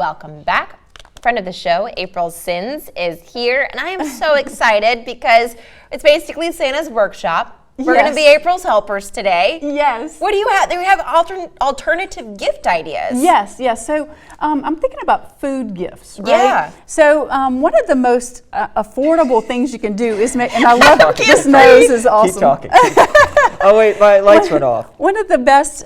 Welcome back. Friend of the show, April Sins, is here, and I am so excited because it's basically Santa's workshop. We're going to be April's helpers today. Yes. What do you have? Do you have alternative gift ideas? Yes. So I'm thinking about food gifts, right? Yeah. So one of the most affordable things you can do is make, and I love this nose is awesome. Keep talking. Oh wait, my lights went off. One of the best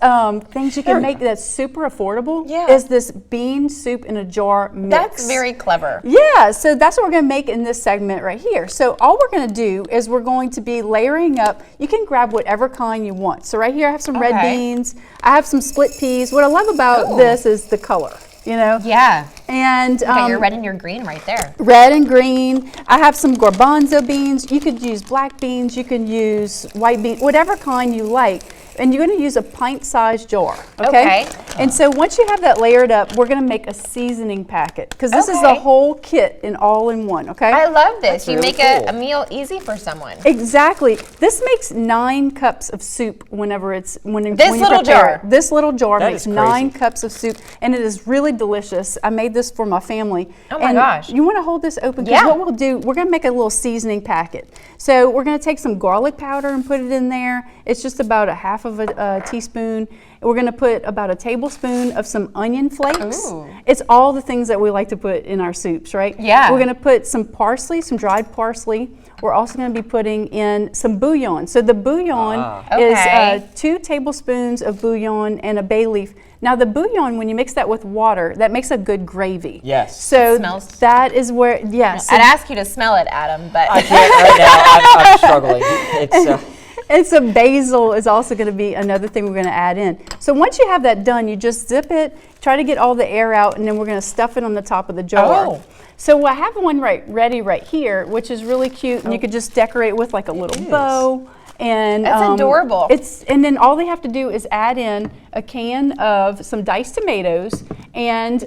things you can make that's super affordable is this bean soup in a jar mix. That's very clever. Yeah, so that's what we're going to make in this segment right here. So all we're going to do is we're going to be layering up. You can grab whatever kind you want. So right here I have some red beans. I have some split peas. What I love about this is the color, you know? Yeah. And your red and your green right there. Red and green. I have some garbanzo beans. You could use black beans. You can use white beans, whatever kind you like. And you're going to use a pint-sized jar, okay? And so once you have that layered up, we're going to make a seasoning packet because this is the whole kit in all-in-one, okay? I love this. That's you really make cool. a meal easy for someone. Exactly. This makes 9 cups of soup whenever it's when you little prepare jar. it. This little jar That makes is crazy. 9 cups of soup, and it is really delicious. I made this for my family. Oh my gosh. You want to hold this open because what we'll do, we're going to make a little seasoning packet. So we're going to take some garlic powder and put it in there. It's just about a half of a teaspoon. We're going to put about a tablespoon of some onion flakes. Ooh. It's all the things that we like to put in our soups, right? Yeah. We're going to put some parsley, some dried parsley. We're also going to be putting in some bouillon. So the bouillon is 2 tablespoons of bouillon and a bay leaf. Now the bouillon, when you mix that with water, that makes a good gravy. Yes. So It smells. that is where, yes. I'd ask you to smell it, Adam, but I can't right now. I'm struggling. It's And some basil is also going to be another thing we're going to add in. So once you have that done, you just zip it, try to get all the air out, and then we're going to stuff it on the top of the jar. Oh. So I have one ready right here, which is really cute, and you could just decorate with like a little bow. And That's adorable. And then all they have to do is add in a can of some diced tomatoes and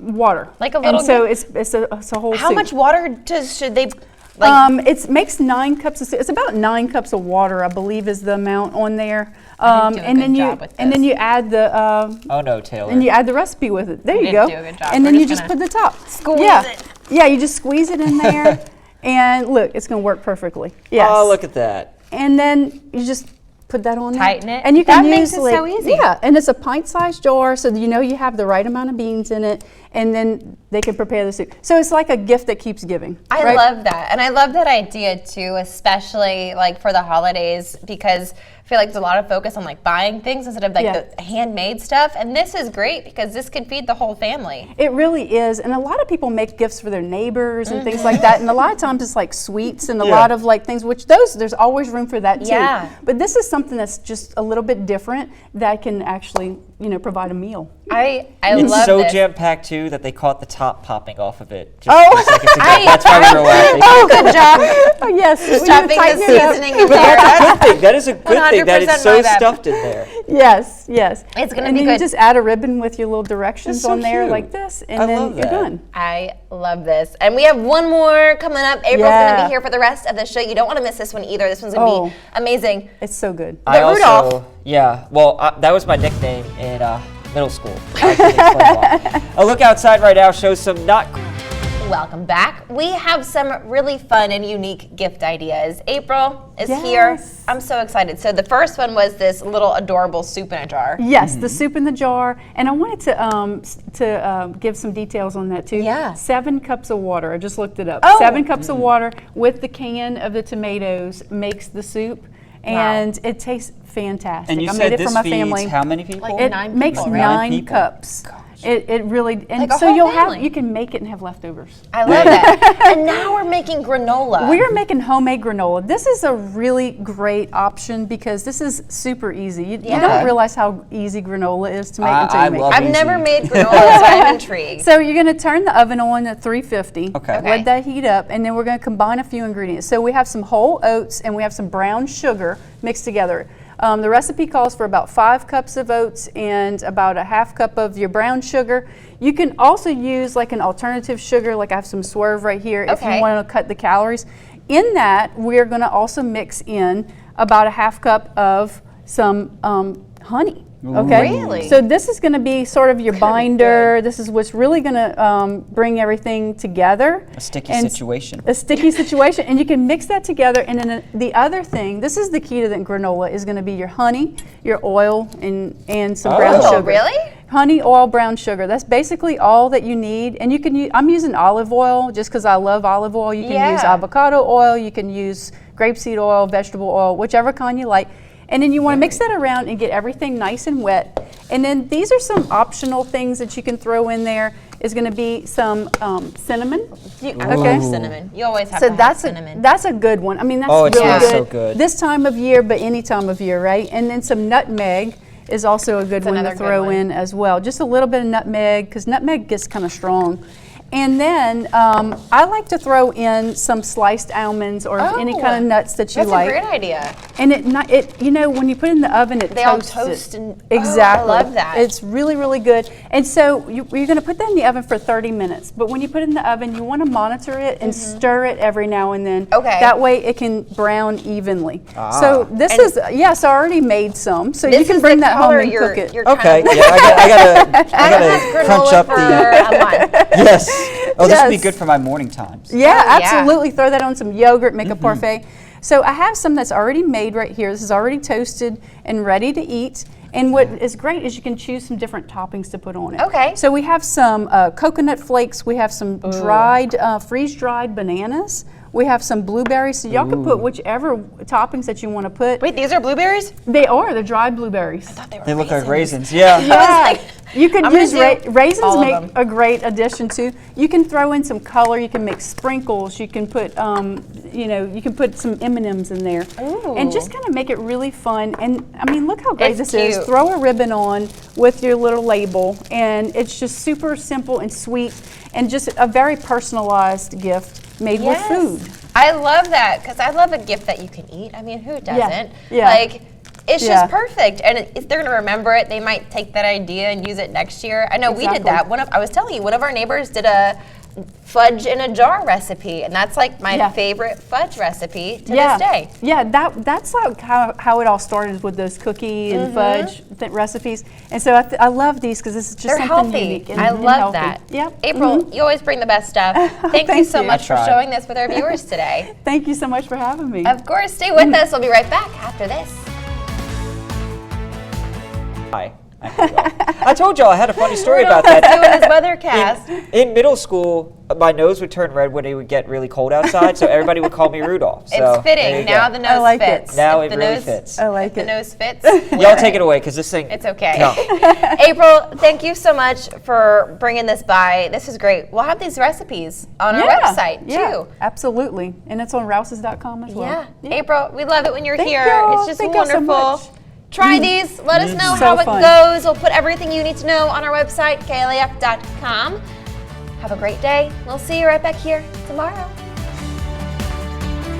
water. Like a little. And so it's a whole. How soup. much water should they? It makes 9 cups of soup. It's about 9 cups of water, I believe, is the amount on there. And then you add the. oh no, Taylor. And you add the recipe with it. There you go. do a good job. And We're then you just just put the top. Squeeze it. Yeah, you just squeeze it in there, and look, it's going to work perfectly. Yes. Oh, look at that. And then you just put that on there. Tighten it. And you can That use makes it so easy. Yeah, and it's a pint-sized jar, so you know you have the right amount of beans in it, and then they can prepare the soup. So it's like a gift that keeps giving. I love that. And I love that idea too, especially like for the holidays, because I feel like there's a lot of focus on like buying things instead of like the handmade stuff. And this is great because this can feed the whole family. It really is. And a lot of people make gifts for their neighbors and things like that. And a lot of times it's like sweets and a lot of like things, which there's always room for that too. Yeah. But this is something that's just a little bit different that can actually, provide a meal. I It's love so this. jam-packed too that they caught the top popping off of it. Just Oh. 2 seconds ago. That's why we were laughing. Good job. Oh, yes. Stuffing the seasoning in there. That's a good thing. That is a good thing that 100% it's so my bad. stuffed in there. Yes. It's gonna and be then good. you just add a ribbon with your little directions That's so on there cute. like this, and I then love you're that. done. I love this. And we have one more coming up. April's going to be here for the rest of the show. You don't want to miss this one either. This one's going to be amazing. It's so good. Rudolph. That was my nickname in middle school. I can explain why. A look outside right now shows some not. Welcome back. We have some really fun and unique gift ideas. April is here. Yes. I'm so excited. So the first one was this little adorable soup in a jar. Yes, the soup in the jar, and I wanted to give some details on that too. Yeah. 7 cups of water. I just looked it up. Oh. 7 cups of water with the can of the tomatoes makes the soup, and it tastes fantastic. And you I said made it this for my feeds family. how many people? Like It 9 makes people, right? 9 9 people. cups. It really, and Like a so whole you'll family. you can make it and have leftovers. I love that. And now we're making granola. We are making homemade granola. This is a really great option because this is super easy. You don't realize how easy granola is to make until you make it. I've never made granola, so I'm intrigued. So you're going to turn the oven on at 350. Okay. Let that heat up, and then we're going to combine a few ingredients. So we have some whole oats and we have some brown sugar mixed together. The recipe calls for about 5 cups of oats and about a ½ cup of your brown sugar. You can also use like an alternative sugar, like I have some Swerve right here if you want to cut the calories. In that, we're going to also mix in about a ½ cup of some honey. Okay. Really? So this is going to be sort of your binder. This is what's really going to bring everything together. A sticky And situation. A sticky situation, and you can mix that together. And then the other thing, this is the key to the granola, is going to be your honey, your oil, and some brown Oh, sugar. really? Honey, oil, brown sugar. That's basically all that you need. And you can use, I'm using olive oil just because I love olive oil. You can use Yeah. avocado oil. You can use grapeseed oil, vegetable oil, whichever kind you like. And then you want to mix that around and get everything nice and wet. And then these are some optional things that you can throw in there. Is going to be some cinnamon. I love cinnamon. You always have So to have that's cinnamon. that's a good one. I mean, that's Oh, it really smells good. so good. This time of year, but any time of year, right? And then some nutmeg is also a good one to another good throw one. in as well. Just a little bit of nutmeg, because nutmeg gets kind of strong. And then I like to throw in some sliced almonds or any kind of nuts that you That's like. a great idea. And it you know, when you put it in the oven, it They all toasts toast it. and Exactly. I love that. It's really, really good. And so you're going to put that in the oven for 30 minutes. But when you put it in the oven, you want to monitor it and stir it every now and then. Okay. That way it can brown evenly. So this is I already made some. So you This can is bring the that home color and you're, cook it. You're Okay, kind of yeah, I gotta crunch granola up for the. a month. Yes. Oh, this would be Yes. good for my morning times. Yeah, Oh, yeah. absolutely. Throw that on some yogurt, make a parfait. So I have some that's already made right here. This is already toasted and ready to eat. And what is great is you can choose some different toppings to put on it. Okay. So we have some coconut flakes. We have some dried, freeze-dried bananas. We have some blueberries. So y'all can put whichever toppings that you want to put. Wait, these are blueberries? They're dried blueberries. I thought they were They look like raisins. raisins. Yeah. Yeah, you could I'm gonna use do raisins. all of Make them. a great addition too. You can throw in some color. You can make sprinkles. You can put, you can put some M&Ms in there, and just kind of make it really fun. And I mean, look how great It's this is. cute. Throw a ribbon on with your little label, and it's just super simple and sweet, and just a very personalized gift made with food. I love that because I love a gift that you can eat. I mean, who doesn't? Yeah. Like, it's Yeah. just perfect. And if they're going to remember it, they might take that idea and use it next year. I know we did that. Exactly. I was telling you, one of our neighbors did a fudge in a jar recipe, and that's like my favorite fudge recipe to this day. Yeah, that's like how it all started with those cookie and fudge recipes. And so I love these because this is just They're something healthy. unique and I and love healthy. that. Yep. April, you always bring the best stuff. Thank you Thank so you. much for I tried. showing this with our viewers today. Thank you so much for having me. Of course, stay with us. We'll be right back after this. Hi. I told y'all I had a funny story about that. Doing this weathercast. In middle school, my nose would turn red when it would get really cold outside, so everybody would call me Rudolph. So It's there fitting. you Now go. the nose I like it. fits. Now If it the really nose, fits. I like The it. nose fits. Y'all take it away because this thing. It's okay. No. April, thank you so much for bringing this by. This is great. We'll have these recipes on our website too. Absolutely. And it's on rouses.com as well. Yeah. April, we love it when you're Thank here. y'all. It's just Thank y'all so wonderful. much. Try these. Let us know So how it fun. goes. We'll put everything you need to know on our website, klaf.com. Have a great day. We'll see you right back here tomorrow.